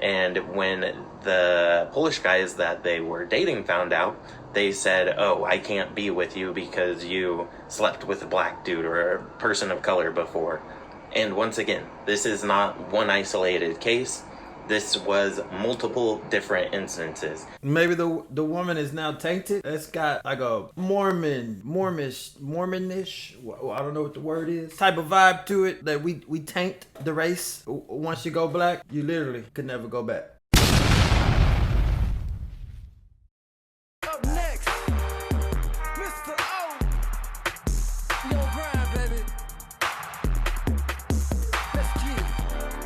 And when the Polish guys that they were dating found out, they said, oh, I can't be with you because you slept with a black dude or a person of color before. And once again, this is not one isolated case. This was multiple different instances. Maybe the woman is now tainted. It's got like a Mormonish, I don't know what the word is, type of vibe to it, that we taint the race. Once you go black, you literally could never go back. Up next, Mr.O. We on grind, baby. Let's get it.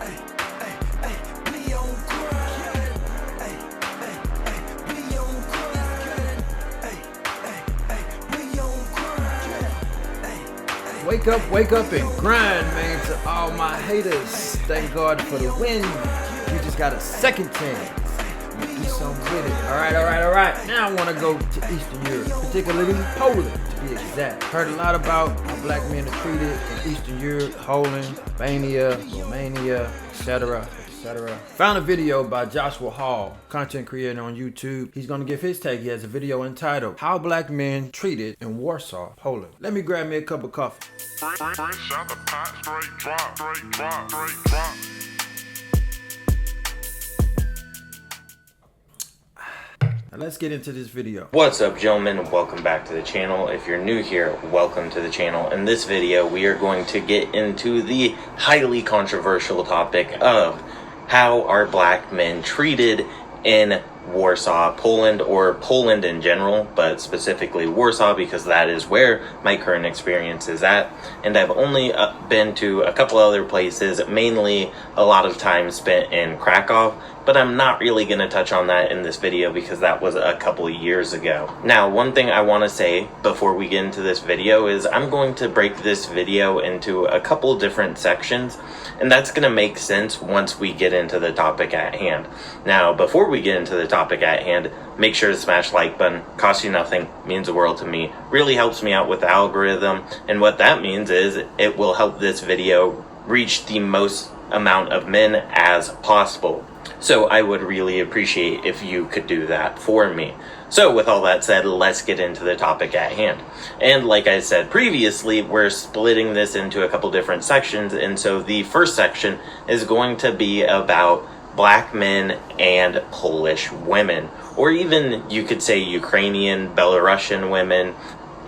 Ay, ay, ay, we on grind. Ay, ay, ay, we on grind. Ay, ay, ay, we on grind. Ay, ay. Wake up and grind, man. To all my haters, thank God for the win. You just got a second chance. Do something with it. All right. Now I want to go to Eastern Europe, particularly Poland, to be exact. Heard a lot about how black men are treated in Eastern Europe, Poland, Albania, Romania, etc. Found a video by Joshua Hall, content creator on YouTube. He's gonna give his take. He has a video entitled "How Black Men Treated in Warsaw, Poland." Let me grab me a cup of coffee. Shot the pot, straight drop. Now let's get into this video. What's up, gentlemen? Welcome back to the channel. If you're new here, welcome to the channel. In this video, we are going to get into the highly controversial topic of how are black men treated in Warsaw, Poland, or Poland in general, but specifically Warsaw because that is where my current experience is at. And I've only been to a couple other places, mainly a lot of time spent in Krakow, but I'm not really going to touch on that in this video because that was a couple of years ago. Now, one thing I want to say before we get into this video is I'm going to break this video into a couple different sections, and that's going to make sense once we get into the topic at hand. Now, before we get into the topic at hand, make sure to smash the like button. Costs you nothing, means the world to me, really helps me out with the algorithm, and what that means is it will help this video reach the most amount of men as possible. So I would really appreciate if you could do that for me. So with all that said, let's get into the topic at hand. And like I said previously, we're splitting this into a couple different sections. And so the first section is going to be about black men and Polish women, or even you could say Ukrainian, Belarusian women,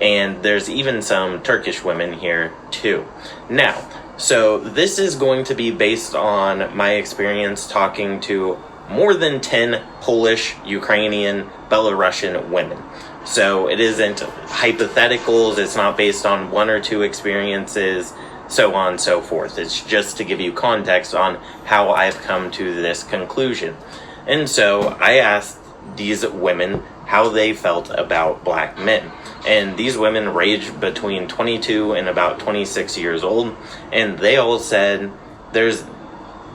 and there's even some Turkish women here too. Now, so this is going to be based on my experience talking to more than 10 Polish, Ukrainian, Belarusian women. So it isn't hypotheticals, it's not based on one or two experiences, so on and so forth. It's just to give you context on how I've come to this conclusion. And so I asked these women how they felt about black men. And these women ranged between 22 and about 26 years old. And they all said,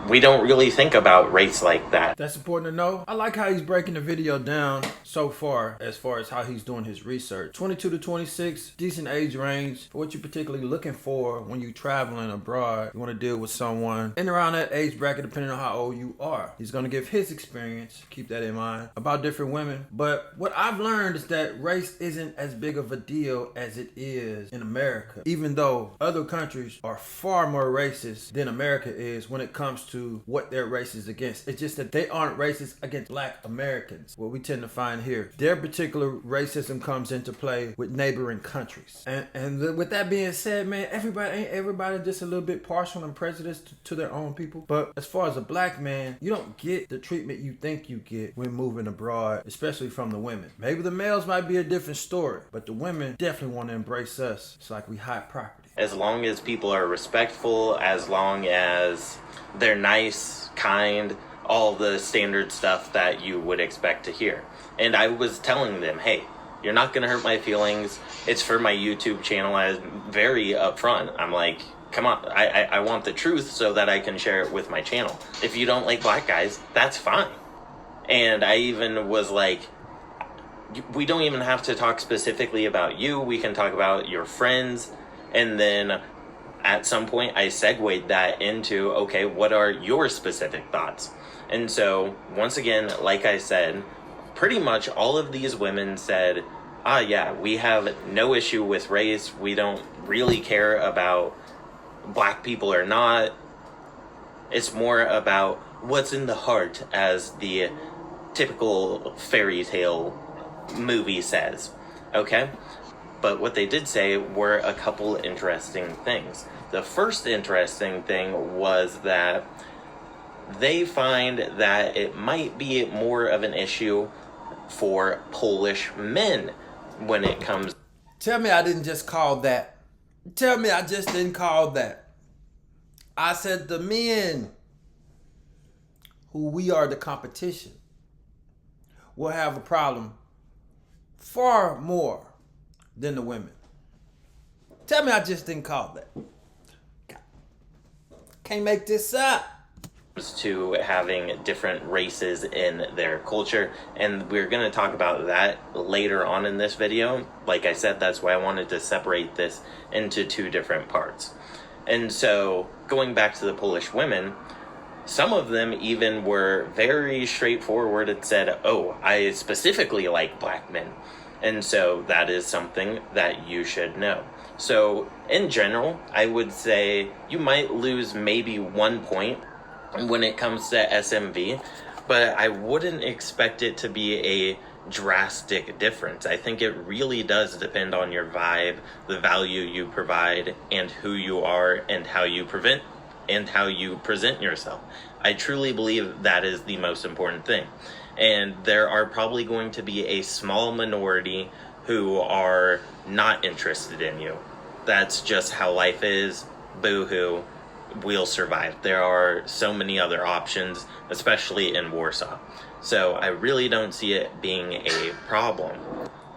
we don't really think about race like that. That's important to know. I like how he's breaking the video down so far as how he's doing his research. 22 to 26, decent age range for what you're particularly looking for when you're traveling abroad. You want to deal with someone in around that age bracket depending on how old you are. He's going to give his experience, keep that in mind, about different women. But what I've learned is that race isn't as big of a deal as it is in America, even though other countries are far more racist than America is when it comes to what their race is against. It's just that they aren't racist against black Americans, what we tend to find here. Their particular racism comes into play with neighboring countries. And with that being said, man, ain't everybody just a little bit partial and prejudiced to their own people? But as far as a black man, you don't get the treatment you think you get when moving abroad, especially from the women. Maybe the males might be a different story, but the women definitely want to embrace us. It's like we hot property. As long as people are respectful, as long as they're nice, kind, all the standard stuff that you would expect to hear. And I was telling them, hey, you're not going to hurt my feelings. It's for my YouTube channel. I was very upfront. I'm like, come on, I want the truth so that I can share it with my channel. If you don't like black guys, that's fine. And I even was like, we don't even have to talk specifically about you. We can talk about your friends. And then at some point I segued that into, okay, what are your specific thoughts? And so, once again, like I said, pretty much all of these women said, yeah, we have no issue with race. We don't really care about black people or not. It's more about what's in the heart, as the typical fairy tale movie says. Okay? But what they did say were a couple interesting things. The first interesting thing was that they find that it might be more of an issue for Polish men when it comes. Tell me I didn't just call that. Tell me I just didn't call that. I said the men who we are the competition will have a problem far more than the women. Tell me I just didn't call that. Can't make this up. To having different races in their culture, and we're going to talk about that later on in this video. Like I said, that's why I wanted to separate this into two different parts. And so, going back to the Polish women, some of them even were very straightforward and said, oh, I specifically like black men. And so that is something that you should know. So in general, I would say you might lose maybe 1 point when it comes to SMV, but I wouldn't expect it to be a drastic difference. I think it really does depend on your vibe, the value you provide, and who you are, and how you present yourself. I truly believe that is the most important thing. And there are probably going to be a small minority who are not interested in you. That's just how life is. Boo-hoo. We'll survive. There are so many other options, especially in Warsaw. So I really don't see it being a problem.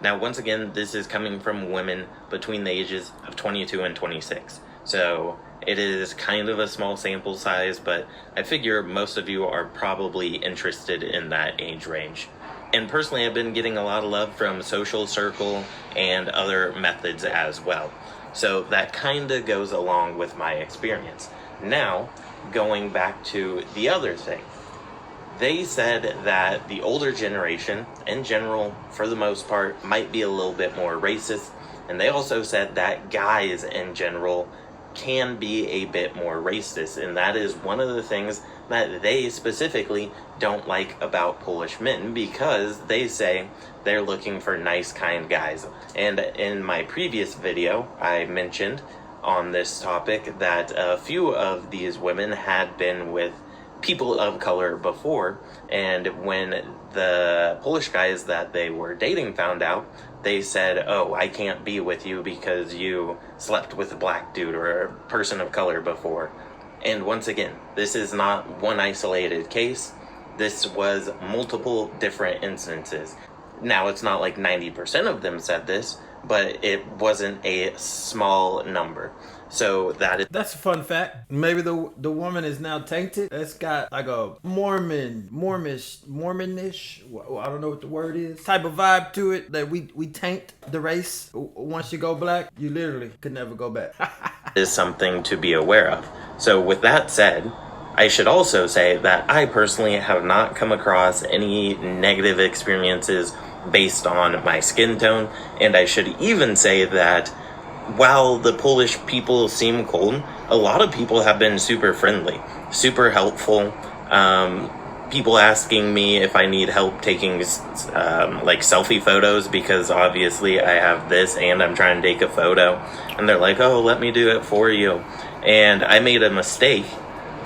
Now, once again, this is coming from women between the ages of 22 and 26. So it is kind of a small sample size, but I figure most of you are probably interested in that age range. And personally, I've been getting a lot of love from Social Circle and other methods as well. So that kind of goes along with my experience. Now, going back to the other thing, they said that the older generation, in general, for the most part, might be a little bit more racist. And they also said that guys, in general, can be a bit more racist. And that is one of the things that they specifically don't like about Polish men, because they say they're looking for nice, kind guys. And in my previous video, I mentioned on this topic that a few of these women had been with people of color before, and when the Polish guys that they were dating found out, they said, oh, I can't be with you because you slept with a black dude or a person of color before. And once again, this is not one isolated case. This was multiple different instances. Now, it's not like 90% of them said this, but it wasn't a small number. So that's a fun fact. Maybe the woman is now tainted. It's got like a Mormonish, I don't know what the word is, type of vibe to it, that we taint the race. Once you go black, you literally could never go back. is something to be aware of. So with that said, I should also say that I personally have not come across any negative experiences based on my skin tone, and I should even say that while the Polish people seem cold, a lot of people have been super friendly, super helpful. People asking me if I need help taking like selfie photos, because obviously I have this and I'm trying to take a photo, and they're like, oh, let me do it for you. And I made a mistake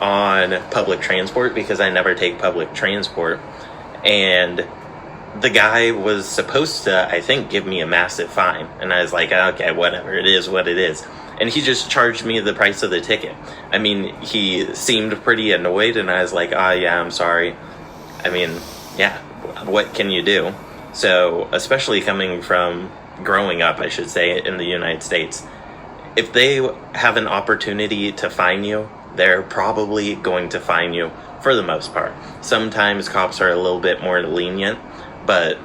on public transport because I never take public transport, and the guy was supposed to, I think, give me a massive fine. And I was like, okay, whatever, it is what it is. And he just charged me the price of the ticket. I mean, he seemed pretty annoyed, and I was like, yeah, I'm sorry. I mean, yeah, what can you do? So, especially coming from growing up, I should say, in the United States, if they have an opportunity to fine you, they're probably going to fine you for the most part. Sometimes cops are a little bit more lenient, but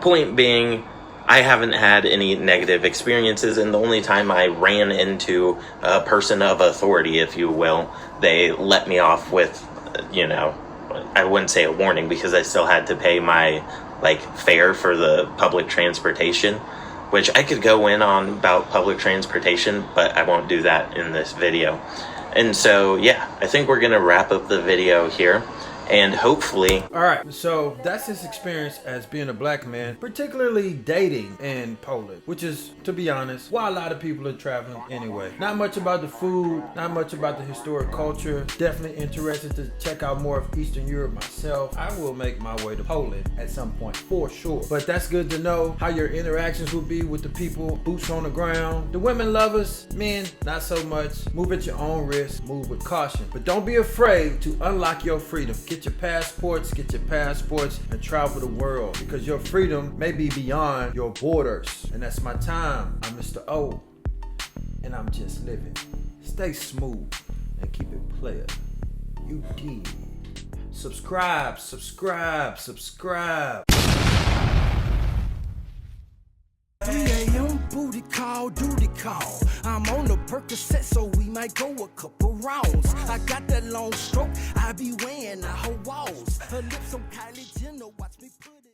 point being, I haven't had any negative experiences, and the only time I ran into a person of authority, if you will, they let me off with, I wouldn't say a warning because I still had to pay my like fare for the public transportation, which I could go in on about public transportation, but I won't do that in this video. And so, yeah, I think we're gonna wrap up the video here. And hopefully... Alright, so that's his experience as being a black man, particularly dating in Poland, which is, to be honest, why a lot of people are traveling anyway. Not much about the food, not much about the historic culture. Definitely interested to check out more of Eastern Europe myself. I will make my way to Poland at some point, for sure. But that's good to know how your interactions will be with the people, boots on the ground. The women lovers, men, not so much. Move at your own risk, move with caution. But don't be afraid to unlock your freedom. Get your passports, and travel the world, because your freedom may be beyond your borders. And that's my time. I'm Mr. O, and I'm just living. Stay smooth and keep it player. You did. Subscribe. Booty call, duty call. I'm on the Percocet, so we might go a couple rounds. I got that long stroke, I be weighing the whole walls. Her lips on Kylie Jenner, watch me put it.